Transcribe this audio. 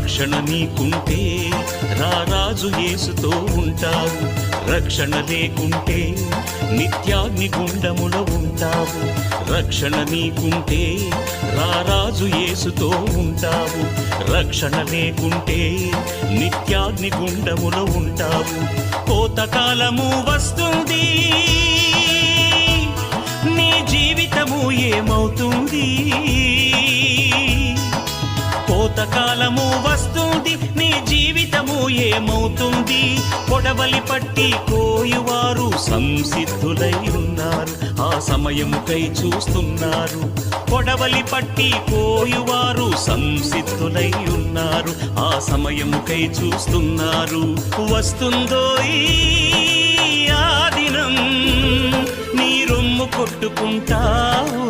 రక్షణ నీకుంటే రారాజు యేసుతో ఉంటావు. రక్షణ లేకుంటే నిత్యాగ్ని గుండములో ఉంటావు. రక్షణ నీకుంటే రారాజు యేసుతో ఉంటావు. రక్షణ లేకుంటే నిత్యాగ్ని గుండములో ఉంటావు. కోతకాలము వస్తుంది, నీ జీవితము ఏమవుతుంది? కోతకాలము వస్తుంది, నీ జీవితము ఏమవుతుంది? పొడవలి పట్టి కోయువారు సంసిద్ధులై ఉన్నారు, ఆ సమయముకై చూస్తున్నారు. పొడవలి పట్టి కోయువారు సంసిద్ధులై ఉన్నారు, ఆ సమయముకై చూస్తున్నారు. వస్తుందో ఆ దినం, నీ రొమ్ము కొట్టుకుంటావు.